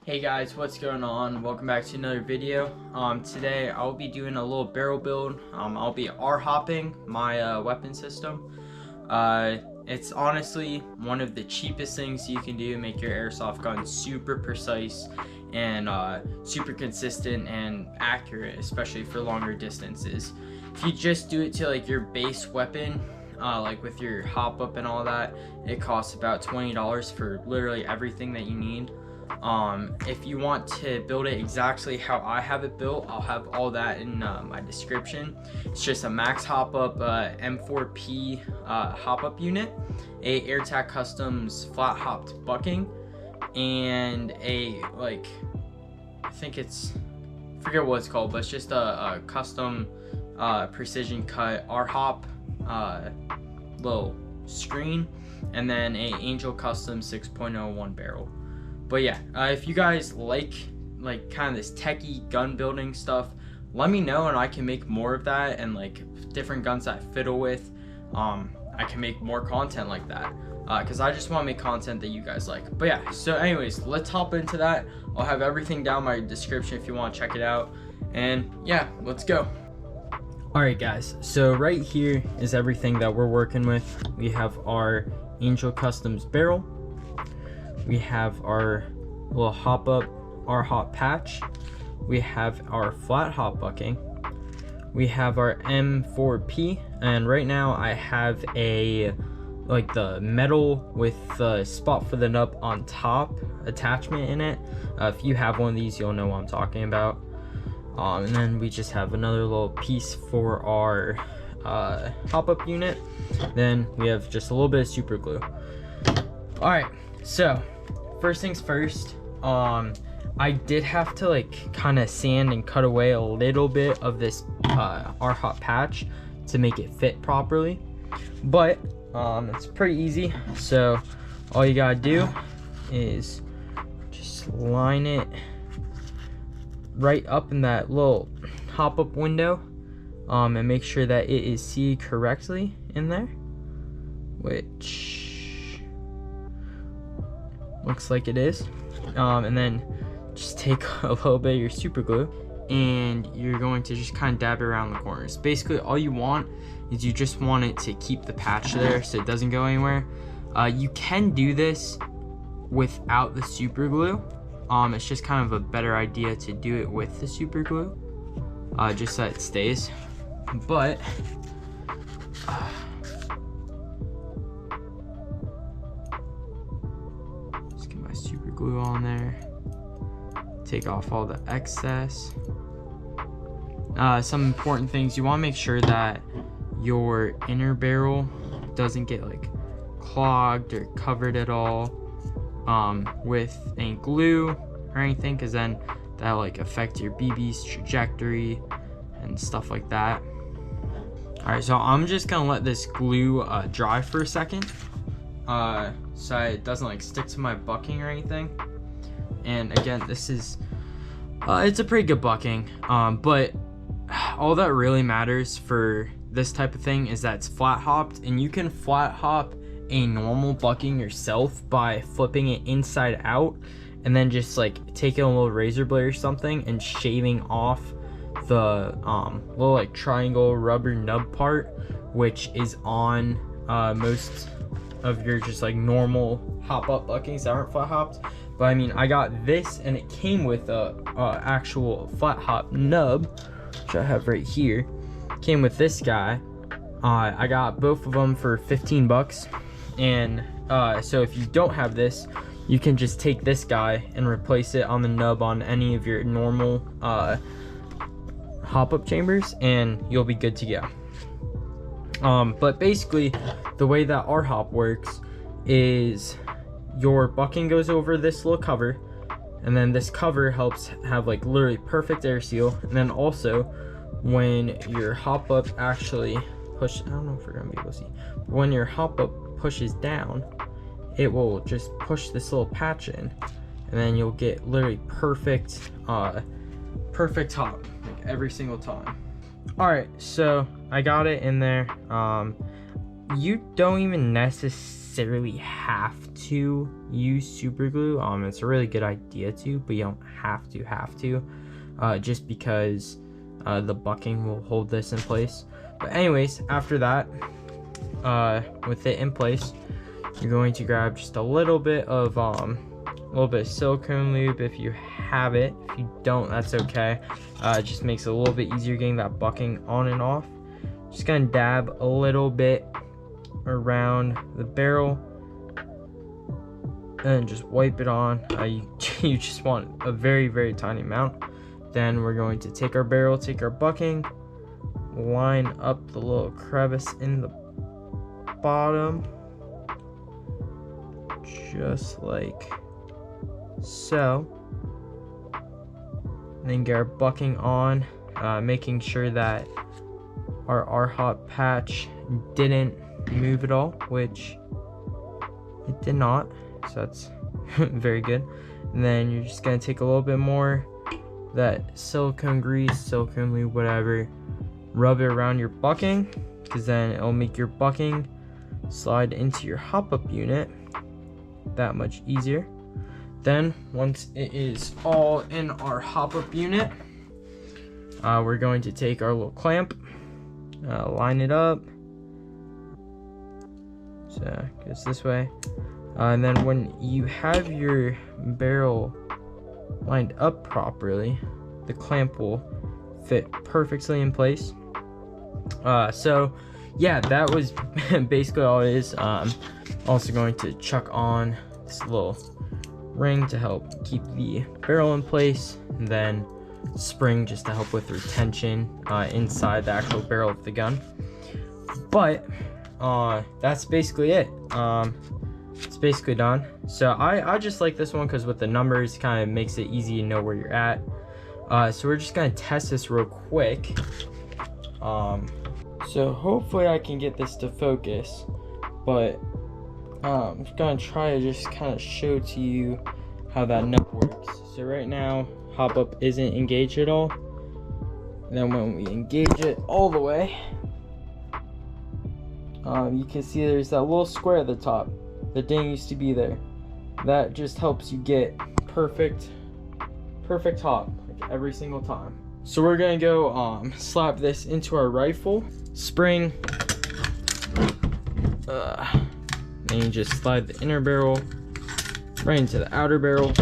Hey guys, what's going on? Welcome back to another video. Today I'll be doing a little barrel build. I'll be R-hopping my weapon system. It's honestly one of the cheapest things you can do to make your airsoft gun super precise and super consistent and accurate, especially for longer distances. If you just do it to like your base weapon, like with your hop up and all that, it costs about $20 for literally everything that you need. If you want to build it exactly how I have it built, I'll have all that in my description. It's just a max hop up M4P hop up unit, a AirTac Customs flat hopped bucking, and a I forget what it's called, but it's just a custom precision cut R-hop little screen, and then a Angel Custom 6.01 barrel. But yeah, if you guys like kind of this techie gun building stuff, let me know and I can make more of that, and like different guns that I fiddle with. I can make more content like that because I just want to make content that you guys like. But yeah, so anyways, let's hop into that. I'll have everything down in my description if you want to check it out. And yeah, let's go. Alright guys, so right here is everything that we're working with. We have our Angel Customs barrel. We have our little hop up R-hop patch. We have our flat hop bucking. We have our M4P, and right now I have a the metal with the spot for the nub on top attachment in it. If you have one of these, you'll know what I'm talking about. And then we just have another little piece for our hop up unit. Then we have just a little bit of super glue. All right, so first things first, I did have to kind of sand and cut away a little bit of this R-hop patch to make it fit properly, but it's pretty easy. So all you gotta do is just line it right up in that little hop up window, and make sure that it is seated correctly in there, which looks like it is. And then just take a little bit of your super glue and you're going to just kind of dab it around the corners. Basically all you want is you just want it to keep the patch there so it doesn't go anywhere. You can do this without the super glue. It's just kind of a better idea to do it with the super glue, just so it stays. But super glue on there, take off all the excess. Some important things: you want to make sure that your inner barrel doesn't get clogged or covered at all with any glue or anything, because then that'll affect your BB's trajectory and stuff like that. All right, so I'm just gonna let this glue dry for a second, so it doesn't stick to my bucking or anything. And again, this is it's a pretty good bucking, but all that really matters for this type of thing is that it's flat hopped, and you can flat hop a normal bucking yourself by flipping it inside out and then just taking a little razor blade or something and shaving off the little triangle rubber nub part, which is on most of your just normal hop up buckings that aren't flat hopped. But I mean, I got this and it came with a actual flat hop nub, which I have right here. Came with this guy. I got both of them for 15 bucks. And so if you don't have this, you can just take this guy and replace it on the nub on any of your normal hop up chambers, and you'll be good to go. But basically the way that our hop works is your bucking goes over this little cover, and then this cover helps have literally perfect air seal. And then also when your hop up actually push, I don't know if we're gonna be able to see, but when your hop up pushes down, it will just push this little patch in, and then you'll get literally perfect perfect hop every single time. All right, so I got it in there. you don't even necessarily have to use super glue. It's a really good idea to, but you don't have to, just because the bucking will hold this in place. But anyways, after that, with it in place, you're going to grab just a little bit of silicone lube if you have it. If you don't, that's okay. It just makes it a little bit easier getting that bucking on and off. Just gonna dab a little bit around the barrel and just wipe it on. You just want a very, very tiny amount. Then we're going to take our barrel, take our bucking, line up the little crevice in the bottom, just like so. And then get our bucking on, making sure that our hot patch didn't move at all, which it did not, so that's very good. And then you're just gonna take a little bit more that silicone grease, silicone lube, whatever, rub it around your bucking, because then it'll make your bucking slide into your hop-up unit that much easier. Then once it is all in our hop-up unit, we're going to take our little clamp, line it up, so it goes this way, and then when you have your barrel lined up properly, the clamp will fit perfectly in place. So yeah, that was basically all it is. Also going to chuck on this little ring to help keep the barrel in place, and then spring just to help with retention inside the actual barrel of the gun. But that's basically it. It's basically done. So I just like this one because with the numbers, kind of makes it easy to know where you're at. So we're just gonna test this real quick. So hopefully I can get this to focus, but I'm gonna try to just kind of show to you how that nut works. So right now, hop up isn't engaged at all. And then when we engage it all the way, you can see there's that little square at the top that didn't used to be there. That just helps you get perfect hop, like every single time. So we're gonna go slap this into our rifle, spring, then you just slide the inner barrel right into the outer barrel,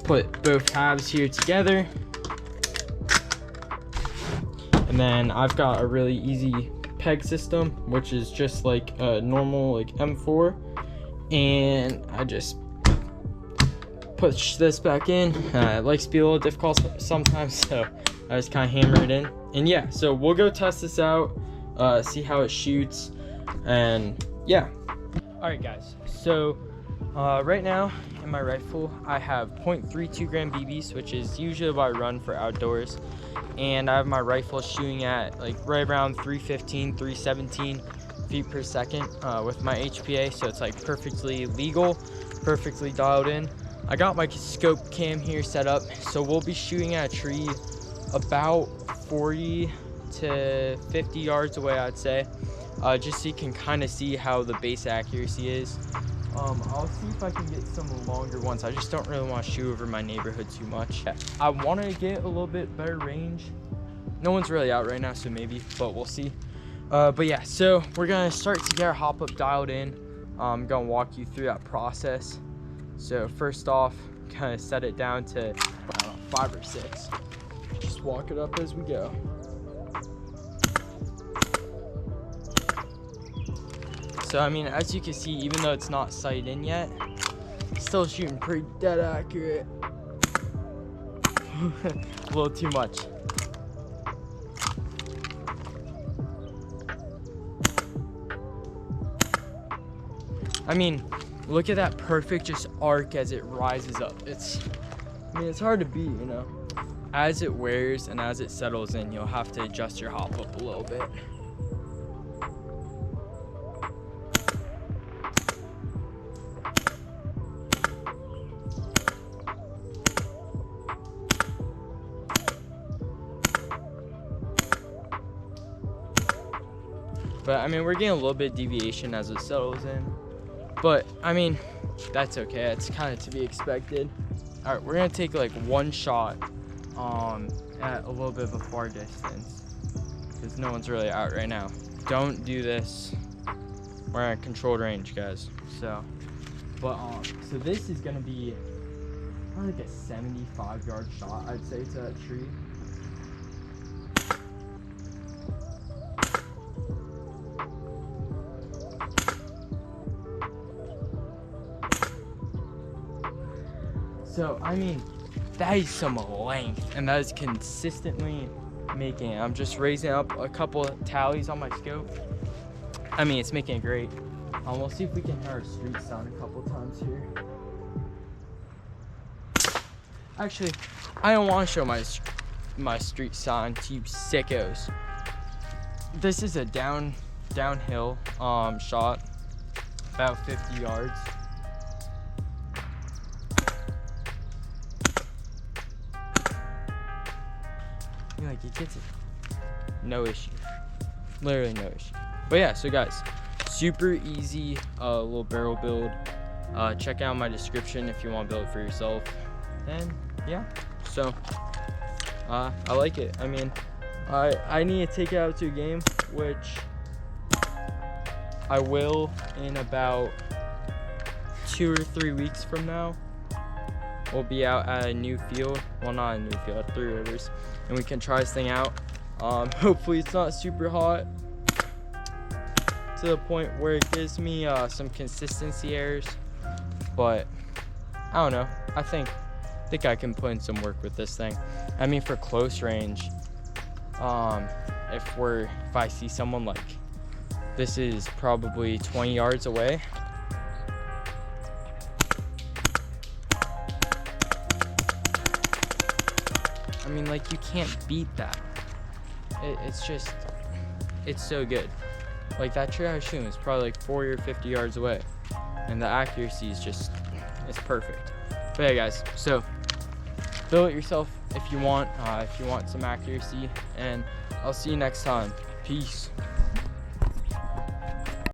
put both halves here together, and then I've got a really easy peg system, which is just like a normal like M4, and I just push this back in. It likes to be a little difficult sometimes, so I just kind of hammer it in. And yeah, so we'll go test this out, see how it shoots, and yeah. All right guys, so right now in my rifle I have 0.32 gram BBs, which is usually what I run for outdoors, and I have my rifle shooting at like right around 315, 317 feet per second with my HPA, so it's like perfectly legal, perfectly dialed in. I got my scope cam here set up, so we'll be shooting at a tree about 40 to 50 yards away, I'd say, just so you can kind of see how the base accuracy is. I'll see if I can get some longer ones. I just don't really want to shoot over my neighborhood too much. I want to get a little bit better range. No one's really out right now, so maybe, but we'll see. But yeah, so we're gonna start to get our hop up dialed in. I'm gonna walk you through that process. So first off, kind of set it down to, I don't know, 5 or 6. Just walk it up as we go. So I mean, as you can see, even though it's not sight in yet, it's still shooting pretty dead accurate. A little too much. I mean, look at that perfect just arc as it rises up. It's hard to beat, you know. As it wears and as it settles in, you'll have to adjust your hop up a little bit. But I mean, we're getting a little bit of deviation as it settles in. But I mean, that's okay. It's kind of to be expected. All right, we're gonna take like one shot at a little bit of a far distance because no one's really out right now. Don't do this. We're at controlled range, guys. So this is gonna be probably like a 75-yard shot, I'd say, to that tree. So, I mean, that is some length, and that is consistently making it. I'm just raising up a couple of tallies on my scope. I mean, it's making it great. We'll see if we can hear our street sound a couple times here. Actually, I don't want to show my street sign to you sickos. This is a downhill shot, about 50 yards. Like, it gets it. No issue. Literally no issue. But yeah, so guys, super easy little barrel build. Check out my description if you want to build it for yourself. And yeah, so I like it. I mean, I need to take it out to a game, which I will in about 2 or 3 weeks from now. We'll be out at a new field. Well, not a new field, at 3 Rivers. And we can try this thing out. Hopefully it's not super hot to the point where it gives me some consistency errors. But I don't know. I think I can put in some work with this thing. I mean, for close range, if I see someone, like, this is probably 20 yards away. I mean, like, you can't beat that. It's so good. Like, that tree I was shooting was probably like 40 or 50 yards away, and the accuracy is it's perfect. But yeah, guys, so build it yourself if you want some accuracy, and I'll see you next time. Peace.